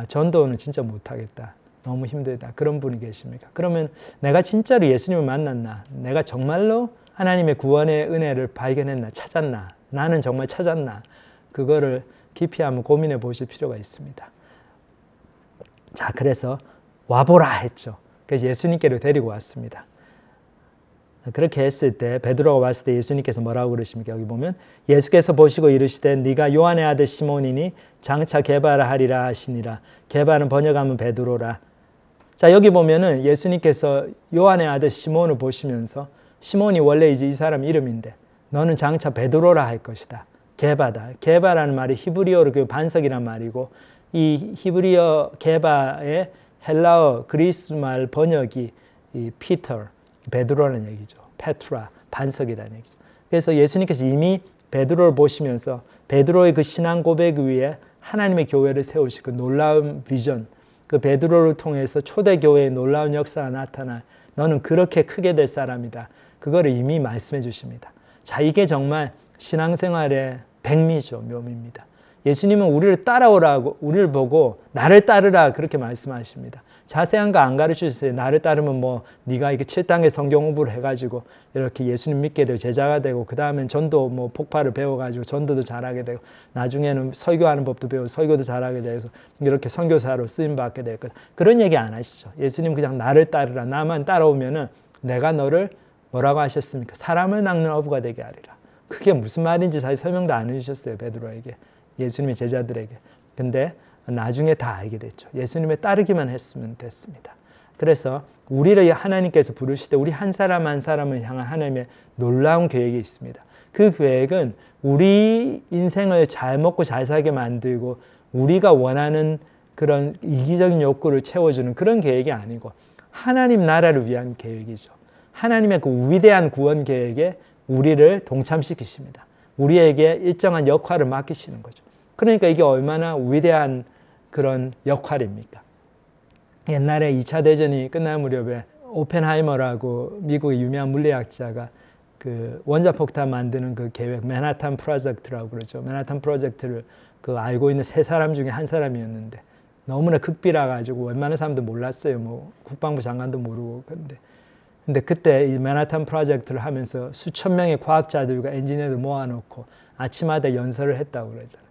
전도는 진짜 못하겠다, 너무 힘들다, 그런 분이 계십니까? 그러면 내가 진짜로 예수님을 만났나? 내가 정말로 하나님의 구원의 은혜를 발견했나? 찾았나? 나는 정말 찾았나? 그거를 깊이 한번 고민해 보실 필요가 있습니다. 자, 그래서 와보라 했죠. 그래서 예수님께로 데리고 왔습니다. 그렇게 했을 때 베드로가 왔을 때 예수님께서 뭐라고 그러십니까? 여기 보면 예수께서 보시고 이르시되 네가 요한의 아들 시몬이니 장차 게바라 하리라 하시니라. 게바는 번역하면 베드로라. 자, 여기 보면은 예수님께서 요한의 아들 시몬을 보시면서, 시몬이 원래 이제 이 사람 이름인데 너는 장차 베드로라 할 것이다. 게바다. 게바라는 말이 히브리어로 그 반석이란 말이고, 이 히브리어 게바의 헬라어 그리스 말 번역이 이 피터, 베드로라는 얘기죠. 페트라, 반석이라는 얘기죠. 그래서 예수님께서 이미 베드로를 보시면서 베드로의 그 신앙 고백 위에 하나님의 교회를 세우시고 놀라운 비전, 그 베드로를 통해서 초대교회의 놀라운 역사가 나타나 너는 그렇게 크게 될 사람이다. 그거를 이미 말씀해 주십니다. 자, 이게 정말 신앙생활의 백미죠, 묘미입니다. 예수님은 우리를 따라오라고, 우리를 보고 나를 따르라 그렇게 말씀하십니다. 자세한 거 안 가르쳐 주세요. 나를 따르면 뭐 네가 이게 7단계 성경 공부를 해가지고 이렇게 예수님 믿게 되고 제자가 되고 그 다음엔 전도 뭐 폭발을 배워가지고 전도도 잘하게 되고 나중에는 설교하는 법도 배우고 설교도 잘하게 돼서 이렇게 선교사로 쓰임 받게 될 거다. 그런 얘기 안 하시죠. 예수님 그냥 나를 따르라. 나만 따라오면은 내가 너를 뭐라고 하셨습니까? 사람을 낚는 어부가 되게 하리라. 그게 무슨 말인지 사실 설명도 안 해주셨어요. 베드로에게, 예수님의 제자들에게. 근데 나중에 다 알게 됐죠. 예수님에 따르기만 했으면 됐습니다. 그래서 우리를 하나님께서 부르실 때 우리 한 사람 한 사람을 향한 하나님의 놀라운 계획이 있습니다. 그 계획은 우리 인생을 잘 먹고 잘 살게 만들고 우리가 원하는 그런 이기적인 욕구를 채워주는 그런 계획이 아니고 하나님 나라를 위한 계획이죠. 하나님의 그 위대한 구원 계획에 우리를 동참시키십니다. 우리에게 일정한 역할을 맡기시는 거죠. 그러니까 이게 얼마나 위대한 그런 역할입니까? 옛날에 2차 대전이 끝날 무렵에 오펜하이머라고 미국의 유명한 물리학자가 그 원자폭탄 만드는 그 계획, 맨하탄 프로젝트라고 그러죠. 맨하탄 프로젝트를 그 알고 있는 3사람 중에 한 사람이었는데 너무나 극비라 가지고 웬만한 사람도 몰랐어요. 뭐 국방부 장관도 모르고. 근데 그때 이 맨하탄 프로젝트를 하면서 수천 명의 과학자들과 엔지니어들 모아놓고 아침마다 연설을 했다고 그러잖아요.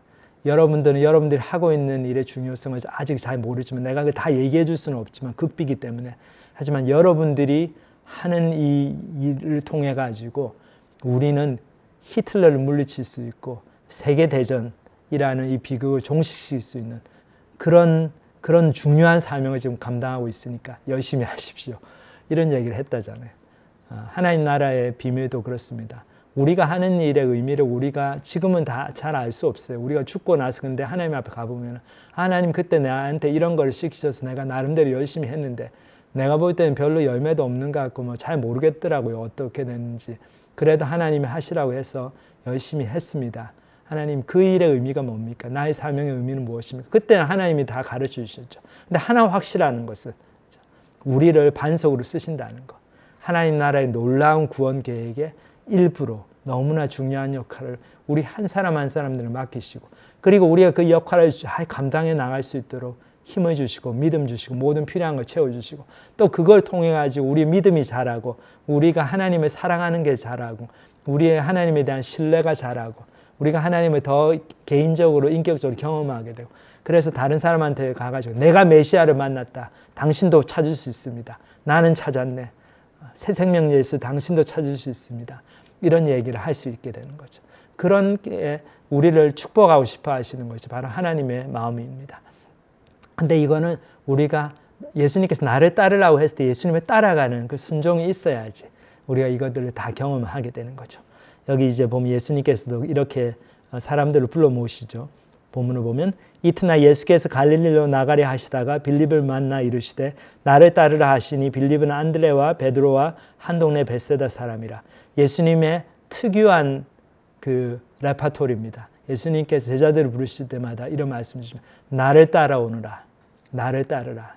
여러분들은 여러분들이 하고 있는 일의 중요성을 아직 잘 모르지만 내가 다 얘기해 줄 수는 없지만 극비기 때문에 하지만 여러분들이 하는 이 일을 통해 가지고 우리는 히틀러를 물리칠 수 있고 세계대전이라는 이 비극을 종식시킬 수 있는 그런 중요한 사명을 지금 감당하고 있으니까 열심히 하십시오. 이런 얘기를 했다잖아요. 하나님 나라의 비밀도 그렇습니다. 우리가 하는 일의 의미를 우리가 지금은 다 잘 알 수 없어요. 우리가 죽고 나서 근데 하나님 앞에 가보면 하나님 그때 나한테 이런 걸 시키셔서 내가 나름대로 열심히 했는데 내가 볼 때는 별로 열매도 없는 것 같고 뭐 잘 모르겠더라고요. 어떻게 됐는지. 그래도 하나님이 하시라고 해서 열심히 했습니다. 하나님 그 일의 의미가 뭡니까? 나의 사명의 의미는 무엇입니까? 그때는 하나님이 다 가르쳐 주셨죠. 근데 하나 확실한 것은 우리를 반석으로 쓰신다는 것. 하나님 나라의 놀라운 구원 계획의 일부로 너무나 중요한 역할을 우리 한 사람 한 사람들을 맡기시고 그리고 우리가 그 역할을 잘 감당해 나갈 수 있도록 힘을 주시고 믿음 주시고 모든 필요한 걸 채워주시고 또 그걸 통해 가지고 우리 믿음이 자라고 우리가 하나님을 사랑하는 게 자라고 우리의 하나님에 대한 신뢰가 자라고 우리가 하나님을 더 개인적으로 인격적으로 경험하게 되고 그래서 다른 사람한테 가가지고 내가 메시아를 만났다. 당신도 찾을 수 있습니다. 나는 찾았네. 새 생명 예수 당신도 찾을 수 있습니다. 이런 얘기를 할 수 있게 되는 거죠. 그런 게 우리를 축복하고 싶어 하시는 것이 바로 하나님의 마음입니다. 근데 이거는 우리가 예수님께서 나를 따르라고 했을 때 예수님을 따라가는 그 순종이 있어야지 우리가 이것들을 다 경험하게 되는 거죠. 여기 이제 보면 예수님께서도 이렇게 사람들을 불러 모으시죠. 본문을 보면 이튿날 예수께서 갈릴리로 나가려 하시다가 빌립을 만나 이르시되 나를 따르라 하시니 빌립은 안드레와 베드로와 한 동네 벳세다 사람이라. 예수님의 특유한 그 레파토리입니다. 예수님께서 제자들을 부르실 때마다 이런 말씀을 주시면 나를 따라오느라 나를 따르라.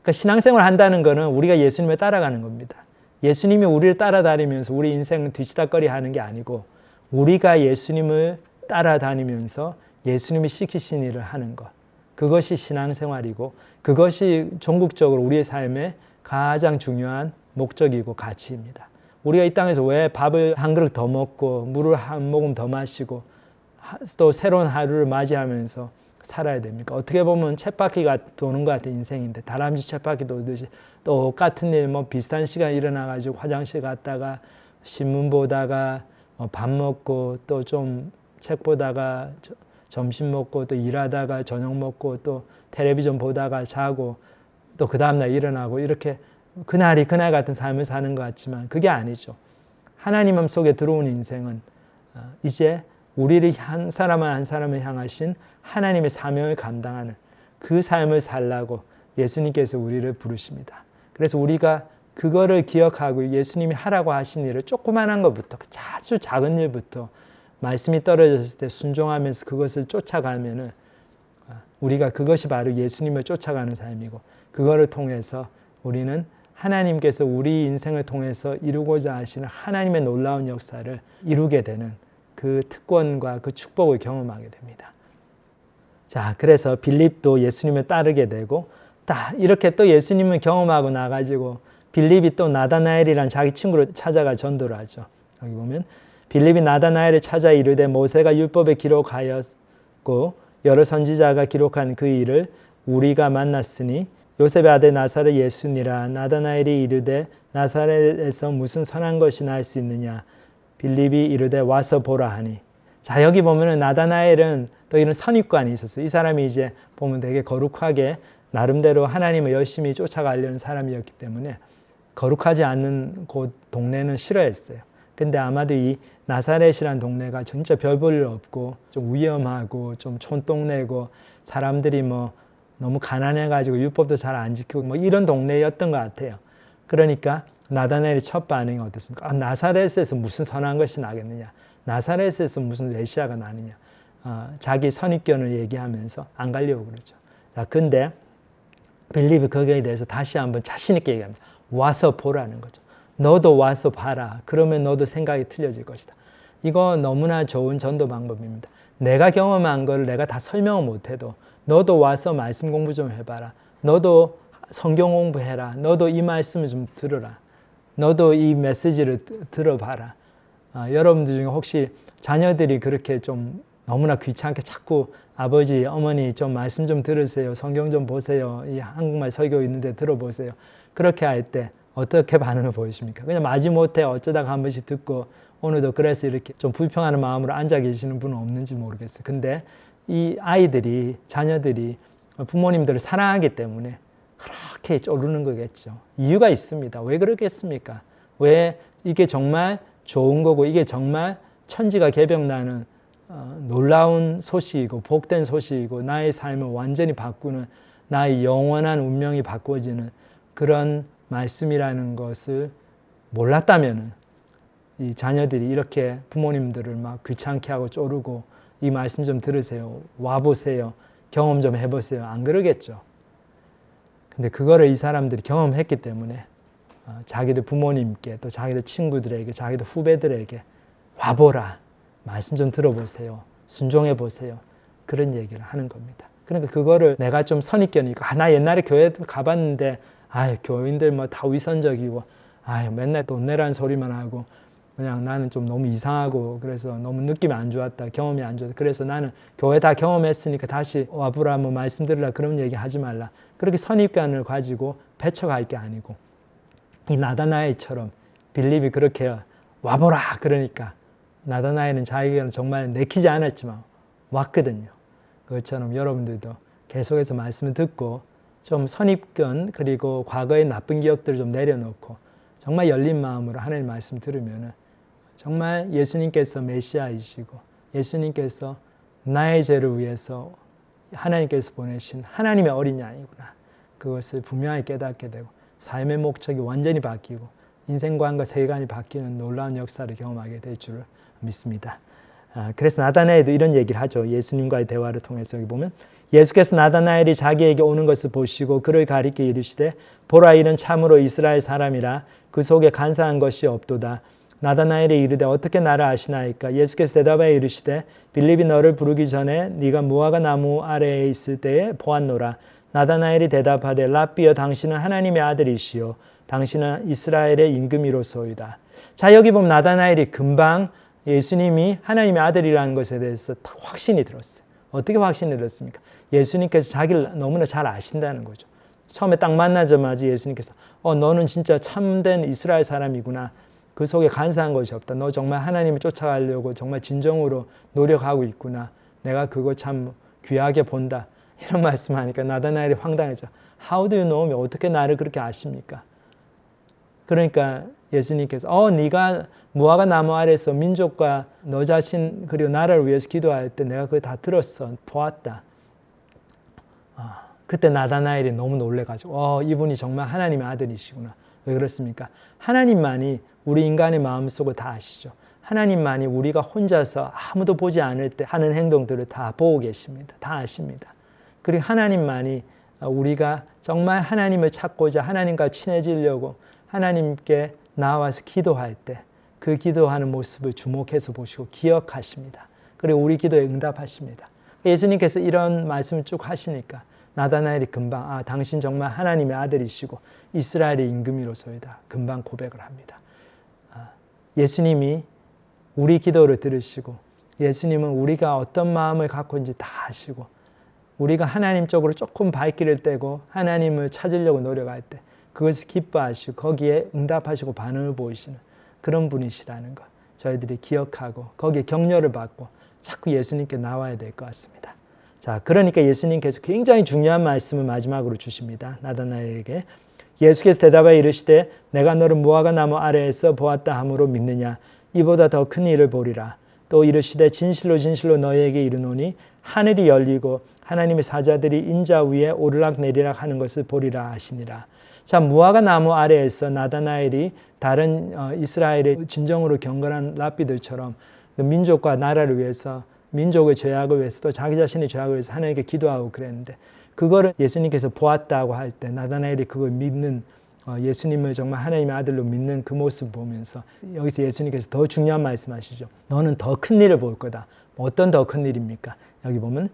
그러니까 신앙생활을 한다는 것은 우리가 예수님을 따라가는 겁니다. 예수님이 우리를 따라다니면서 우리 인생을 뒤치다꺼리 하는 게 아니고 우리가 예수님을 따라다니면서 예수님이 시키신 일을 하는 것. 그것이 신앙생활이고 그것이 전국적으로 우리의 삶의 가장 중요한 목적이고 가치입니다. 우리가 이 땅에서 왜 밥을 한 그릇 더 먹고 물을 한 모금 더 마시고 또 새로운 하루를 맞이하면서 살아야 됩니까? 어떻게 보면 쳇바퀴가 도는 것 같은 인생인데 다람쥐 쳇바퀴 돌듯이 똑같은 일 뭐 비슷한 시간에 일어나가지고 화장실 갔다가 신문 보다가 밥 먹고 또 좀 책 보다가 점심 먹고 또 일하다가 저녁 먹고 또 텔레비전 보다가 자고 또 그 다음날 일어나고 이렇게 그날이 그날 같은 삶을 사는 것 같지만 그게 아니죠. 하나님 마음 속에 들어온 인생은 이제 우리를 한 사람 한 사람을 향하신 하나님의 사명을 감당하는 그 삶을 살라고 예수님께서 우리를 부르십니다. 그래서 우리가 그거를 기억하고 예수님이 하라고 하신 일을 조그만한 것부터 아주 작은 일부터 말씀이 떨어졌을 때 순종하면서 그것을 쫓아가면은 우리가 그것이 바로 예수님을 쫓아가는 삶이고 그거를 통해서 우리는 하나님께서 우리 인생을 통해서 이루고자 하시는 하나님의 놀라운 역사를 이루게 되는 그 특권과 그 축복을 경험하게 됩니다. 자, 그래서 빌립도 예수님을 따르게 되고 딱 이렇게 또 예수님을 경험하고 나가지고 빌립이 또 나다나엘이란 자기 친구를 찾아가 전도를 하죠. 여기 보면 빌립이 나다나엘을 찾아 이르되 모세가 율법에 기록하였고 여러 선지자가 기록한 그 일을 우리가 만났으니 요셉의 아들 나사렛 예수니라. 나다나엘이 이르되 나사렛에서 무슨 선한 것이 날 수 있느냐. 빌립이 이르되 와서 보라 하니. 자, 여기 보면은 나다나엘은 또 이런 선입관이 있었어요. 이 사람이 이제 보면 되게 거룩하게 나름대로 하나님을 열심히 쫓아가려는 사람이었기 때문에 거룩하지 않는 곳 동네는 싫어했어요. 근데 아마도 이 나사렛이라는 동네가 진짜 별 볼 일 없고 좀 위험하고 좀 촌동네고 사람들이 뭐 너무 가난해가지고 율법도 잘 안 지키고 뭐 이런 동네였던 것 같아요. 그러니까 나다나엘의 첫 반응이 어떻습니까? 나사렛에서 무슨 선한 것이 나겠느냐? 나사렛에서 무슨 메시아가 나느냐? 자기 선입견을 얘기하면서 안 가려고 그러죠. 자, 근데 빌립이 거기에 대해서 다시 한번 자신 있게 얘기합니다. 와서 보라는 거죠. 너도 와서 봐라. 그러면 너도 생각이 틀려질 것이다. 이거 너무나 좋은 전도 방법입니다. 내가 경험한 걸 내가 다 설명을 못해도 너도 와서 말씀 공부 좀 해봐라. 너도 성경 공부해라. 너도 이 말씀을 좀 들어라. 너도 이 메시지를 들어봐라. 여러분들 중에 혹시 자녀들이 그렇게 좀 너무나 귀찮게 자꾸 아버지, 어머니 좀 말씀 좀 들으세요. 성경 좀 보세요. 이 한국말 설교 있는데 들어보세요. 그렇게 할 때 어떻게 반응을 보이십니까? 그냥 마지못해 어쩌다가 한 번씩 듣고 오늘도 그래서 이렇게 좀 불평하는 마음으로 앉아 계시는 분은 없는지 모르겠어요. 근데 이 아이들이, 자녀들이 부모님들을 사랑하기 때문에 그렇게 쪼르는 거겠죠. 이유가 있습니다. 왜 그러겠습니까? 왜 이게 정말 좋은 거고 이게 정말 천지가 개벽나는 놀라운 소식이고 복된 소식이고 나의 삶을 완전히 바꾸는 나의 영원한 운명이 바꿔지는 그런 말씀이라는 것을 몰랐다면 이 자녀들이 이렇게 부모님들을 막 귀찮게 하고 쪼르고 이 말씀 좀 들으세요. 와보세요. 경험 좀 해보세요. 안 그러겠죠. 근데 그거를 이 사람들이 경험했기 때문에 자기들 부모님께 또 자기들 친구들에게 자기들 후배들에게 와보라. 말씀 좀 들어보세요. 순종해 보세요. 그런 얘기를 하는 겁니다. 그러니까 그거를 내가 좀 선입견이니까 나 옛날에 교회 가봤는데 교인들 뭐 다 위선적이고 맨날 돈 내라는 소리만 하고 그냥 나는 좀 너무 이상하고 그래서 너무 느낌이 안 좋았다. 경험이 안 좋았다. 그래서 나는 교회 다 경험했으니까 다시 와보라 뭐 말씀 들으라 그런 얘기 하지 말라. 그렇게 선입견을 가지고 배쳐갈 게 아니고 이 나다나엘처럼 빌립이 그렇게 와보라 그러니까 나다나엘은 자기가 정말 내키지 않았지만 왔거든요. 그것처럼 여러분들도 계속해서 말씀을 듣고 좀 선입견 그리고 과거의 나쁜 기억들을 좀 내려놓고 정말 열린 마음으로 하나님 말씀 들으면 정말 예수님께서 메시아이시고 예수님께서 나의 죄를 위해서 하나님께서 보내신 하나님의 어린 양이구나. 그것을 분명히 깨닫게 되고 삶의 목적이 완전히 바뀌고 인생관과 세계관이 바뀌는 놀라운 역사를 경험하게 될 줄 믿습니다. 그래서 나다나엘도 이런 얘기를 하죠. 예수님과의 대화를 통해서 여기 보면 예수께서 나다나엘이 자기에게 오는 것을 보시고 그를 가리켜 이르시되 보라 이는 참으로 이스라엘 사람이라 그 속에 간사한 것이 없도다. 나다나엘이 이르되 어떻게 나를 아시나이까? 예수께서 대답하여 이르시되 빌립이 너를 부르기 전에 네가 무화과 나무 아래에 있을 때에 보았노라. 나다나엘이 대답하되 랍비여 당신은 하나님의 아들이시요 당신은 이스라엘의 임금이로소이다. 자, 여기 보면 나다나엘이 금방 예수님이 하나님의 아들이라는 것에 대해서 확신이 들었어요. 어떻게 확신이 들었습니까? 예수님께서 자기를 너무나 잘 아신다는 거죠. 처음에 딱 만나자마자 예수님께서 너는 진짜 참된 이스라엘 사람이구나. 그 속에 간사한 것이 없다. 너 정말 하나님을 쫓아가려고 정말 진정으로 노력하고 있구나. 내가 그거 참 귀하게 본다. 이런 말씀하니까 나다나엘이 황당해져. How do you know me? 어떻게 나를 그렇게 아십니까? 그러니까 예수님께서 네가 무화과 나무 아래에서 민족과 너 자신 그리고 나라를 위해서 기도할 때 내가 그걸 다 들었어. 보았다. 그때 나다나엘이 너무 놀래가지고 이분이 정말 하나님의 아들이시구나. 왜 그렇습니까? 하나님만이 우리 인간의 마음속을 다 아시죠. 하나님만이 우리가 혼자서 아무도 보지 않을 때 하는 행동들을 다 보고 계십니다. 다 아십니다. 그리고 하나님만이 우리가 정말 하나님을 찾고자 하나님과 친해지려고 하나님께 나와서 기도할 때 그 기도하는 모습을 주목해서 보시고 기억하십니다. 그리고 우리 기도에 응답하십니다. 예수님께서 이런 말씀을 쭉 하시니까 나다나엘이 금방 당신 정말 하나님의 아들이시고 이스라엘의 임금이로소이다. 금방 고백을 합니다. 예수님이 우리 기도를 들으시고 예수님은 우리가 어떤 마음을 갖고 있는지 다 아시고 우리가 하나님 쪽으로 조금 발길을 떼고 하나님을 찾으려고 노력할 때 그것을 기뻐하시고 거기에 응답하시고 반응을 보이시는 그런 분이시라는 것 저희들이 기억하고 거기에 격려를 받고 자꾸 예수님께 나와야 될 것 같습니다. 자, 그러니까 예수님께서 굉장히 중요한 말씀을 마지막으로 주십니다. 나다나엘에게 예수께서 대답하여 이르시되 내가 너를 무화과 나무 아래에서 보았다 함으로 믿느냐 이보다 더 큰 일을 보리라. 또 이르시되 진실로 진실로 너희에게 이르노니 하늘이 열리고 하나님의 사자들이 인자 위에 오르락내리락 하는 것을 보리라 하시니라. 자, 무화과 나무 아래에서 나다나엘이 다른 이스라엘의 진정으로 경건한 랍비들처럼 민족과 나라를 위해서 민족의 죄악을 위해서 또 자기 자신의 죄악을 위해서 하나님께 기도하고 그랬는데 그거를 예수님께서 보았다고 할 때 나다나엘이 그걸 믿는 예수님을 정말 하나님의 아들로 믿는 그 모습을 보면서 여기서 예수님께서 더 중요한 말씀하시죠. 너는 더 큰 일을 볼 거다. 어떤 더 큰 일입니까? 여기 보면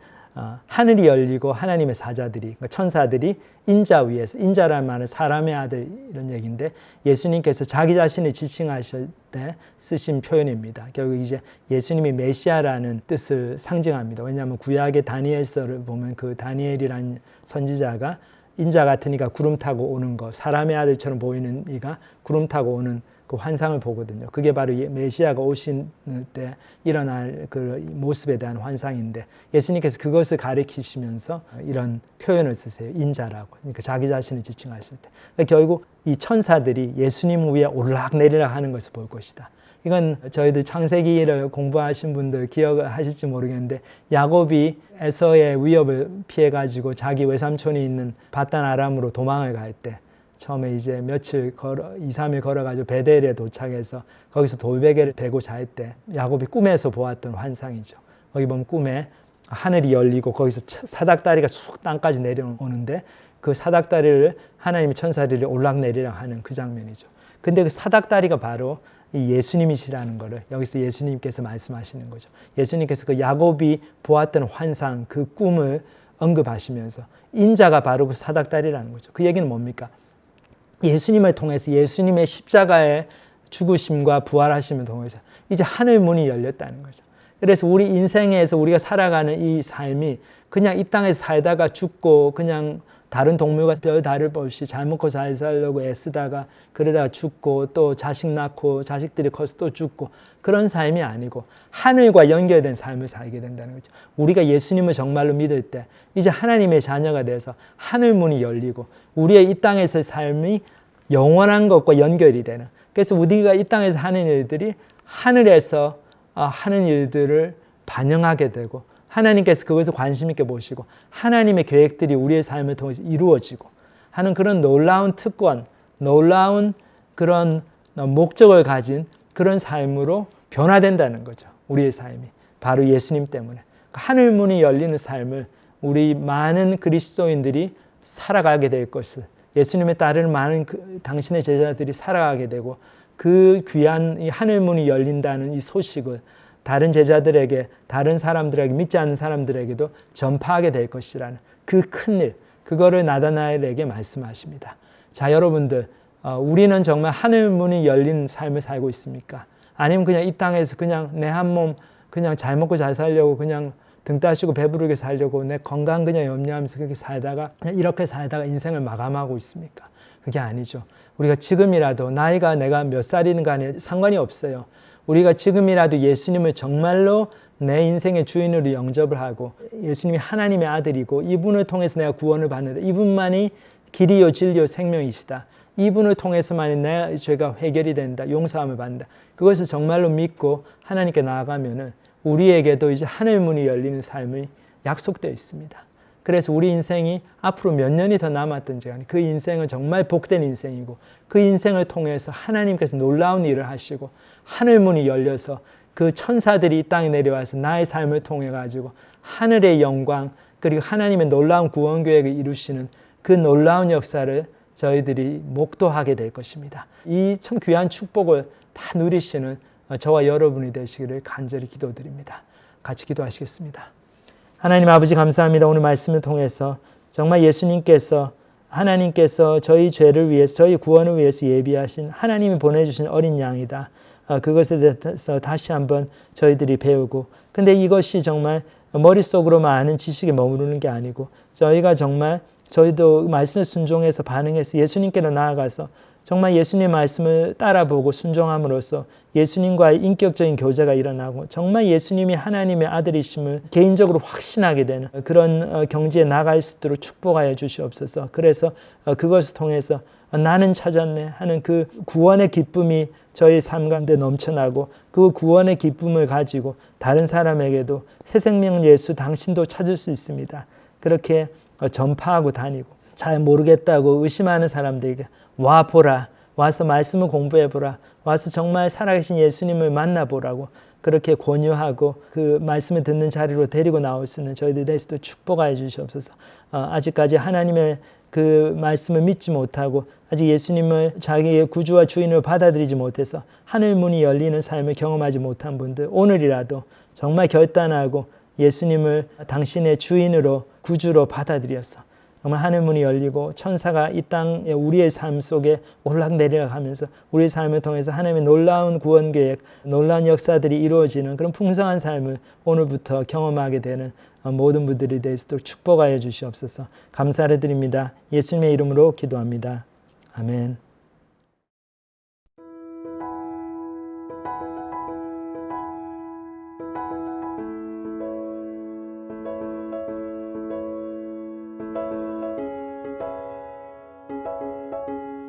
하늘이 열리고 하나님의 사자들이 그러니까 천사들이 인자 위에서 인자라는 말은 사람의 아들 이런 얘기인데 예수님께서 자기 자신을 지칭하실 때 쓰신 표현입니다. 결국 이제 예수님이 메시아라는 뜻을 상징합니다. 왜냐하면 구약의 다니엘서를 보면 그 다니엘이라는 선지자가 인자 같으니까 구름 타고 오는 거 사람의 아들처럼 보이는 이가 구름 타고 오는 그 환상을 보거든요. 그게 바로 메시아가 오신 때 일어날 그 모습에 대한 환상인데 예수님께서 그것을 가리키시면서 이런 표현을 쓰세요. 인자라고. 그러니까 자기 자신을 지칭하실 때. 그러니까 결국 이 천사들이 예수님 위에 오르락내리락 하는 것을 볼 것이다. 이건 저희들 창세기를 공부하신 분들 기억하실지 모르겠는데 야곱이 에서의 위협을 피해가지고 자기 외삼촌이 있는 바단 아람으로 도망을 갈 때 처음에 이제 며칠 2, 3일 걸어가지고 베델에 도착해서 거기서 돌베개를 베고 잘 때 야곱이 꿈에서 보았던 환상이죠. 거기 보면 꿈에 하늘이 열리고 거기서 사닥다리가 쭉 땅까지 내려오는데 그 사닥다리를 하나님의 천사들이 올락내리락 하는 그 장면이죠. 근데 그 사닥다리가 바로 이 예수님이시라는 거를 여기서 예수님께서 말씀하시는 거죠. 예수님께서 그 야곱이 보았던 환상, 그 꿈을 언급하시면서 인자가 바로 그 사닥다리라는 거죠. 그 얘기는 뭡니까? 예수님을 통해서 예수님의 십자가의 죽으심과 부활하심을 통해서 이제 하늘 문이 열렸다는 거죠. 그래서 우리 인생에서 우리가 살아가는 이 삶이 그냥 이 땅에서 살다가 죽고 그냥 다른 동물과 별 다를 바 없이 잘 먹고 잘 살려고 애쓰다가 그러다가 죽고 또 자식 낳고 자식들이 커서 또 죽고 그런 삶이 아니고 하늘과 연결된 삶을 살게 된다는 거죠. 우리가 예수님을 정말로 믿을 때 이제 하나님의 자녀가 돼서 하늘 문이 열리고 우리의 이 땅에서의 삶이 영원한 것과 연결이 되는 그래서 우리가 이 땅에서 하는 일들이 하늘에서 하는 일들을 반영하게 되고 하나님께서 그것을 관심 있게 보시고 하나님의 계획들이 우리의 삶을 통해서 이루어지고 하는 그런 놀라운 특권, 놀라운 그런 목적을 가진 그런 삶으로 변화된다는 거죠. 우리의 삶이. 바로 예수님 때문에. 하늘 문이 열리는 삶을 우리 많은 그리스도인들이 살아가게 될 것을 예수님의 따르는 많은 당신의 제자들이 살아가게 되고 그 귀한 이 하늘 문이 열린다는 이 소식을 다른 제자들에게 다른 사람들에게 믿지 않는 사람들에게도 전파하게 될 것이라는 그 큰일 그거를 나다나엘에게 말씀하십니다. 자 여러분들 우리는 정말 하늘 문이 열린 삶을 살고 있습니까? 아니면 그냥 이 땅에서 그냥 내 한 몸 그냥 잘 먹고 잘 살려고 그냥 등 따시고 배부르게 살려고 내 건강 그냥 염려하면서 그렇게 살다가 그냥 이렇게 살다가 인생을 마감하고 있습니까? 그게 아니죠. 우리가 지금이라도 나이가 내가 몇 살이든 간에 상관이 없어요. 우리가 지금이라도 예수님을 정말로 내 인생의 주인으로 영접을 하고 예수님이 하나님의 아들이고 이분을 통해서 내가 구원을 받는다. 이분만이 길이요 진리요 생명이시다. 이분을 통해서만이 내 죄가 해결이 된다. 용서함을 받는다. 그것을 정말로 믿고 하나님께 나아가면은 우리에게도 이제 하늘 문이 열리는 삶이 약속되어 있습니다. 그래서 우리 인생이 앞으로 몇 년이 더 남았든지 간에 그 인생은 정말 복된 인생이고 그 인생을 통해서 하나님께서 놀라운 일을 하시고 하늘문이 열려서 그 천사들이 이 땅에 내려와서 나의 삶을 통해 가지고 하늘의 영광 그리고 하나님의 놀라운 구원 계획을 이루시는 그 놀라운 역사를 저희들이 목도하게 될 것입니다. 이 참 귀한 축복을 다 누리시는 저와 여러분이 되시기를 간절히 기도드립니다. 같이 기도하시겠습니다. 하나님 아버지 감사합니다. 오늘 말씀을 통해서 정말 예수님께서 하나님께서 저희 죄를 위해서 저희 구원을 위해서 예비하신 하나님이 보내주신 어린 양이다. 그것에 대해서 다시 한번 저희들이 배우고 근데 이것이 정말 머릿속으로만 아는 지식에 머무르는 게 아니고 저희가 정말 저희도 말씀에 순종해서 반응해서 예수님께로 나아가서 정말 예수님의 말씀을 따라보고 순종함으로써 예수님과의 인격적인 교제가 일어나고 정말 예수님이 하나님의 아들이심을 개인적으로 확신하게 되는 그런 경지에 나갈 수 있도록 축복하여 주시옵소서. 그래서 그것을 통해서 나는 찾았네 하는 그 구원의 기쁨이 저희 삶 가운데 넘쳐나고 그 구원의 기쁨을 가지고 다른 사람에게도 새 생명 예수 당신도 찾을 수 있습니다. 그렇게 전파하고 다니고 잘 모르겠다고 의심하는 사람들에게 와 보라, 와서 말씀을 공부해 보라, 와서 정말 살아계신 예수님을 만나보라고 그렇게 권유하고 그 말씀을 듣는 자리로 데리고 나올 수 있는 저희들 대해서도 축복하여 주시옵소서. 아직까지 하나님의 그 말씀을 믿지 못하고 아직 예수님을 자기의 구주와 주인으로 받아들이지 못해서 하늘 문이 열리는 삶을 경험하지 못한 분들 오늘이라도 정말 결단하고 예수님을 당신의 주인으로 구주로 받아들여서 정말 하늘 문이 열리고 천사가 이 땅에 우리의 삶 속에 올락내리락 하면서 우리의 삶을 통해서 하나님의 놀라운 구원 계획, 놀라운 역사들이 이루어지는 그런 풍성한 삶을 오늘부터 경험하게 되는 모든 분들이 될 수 있도록 축복하여 주시옵소서. 감사를 드립니다. 예수님의 이름으로 기도합니다. 아멘.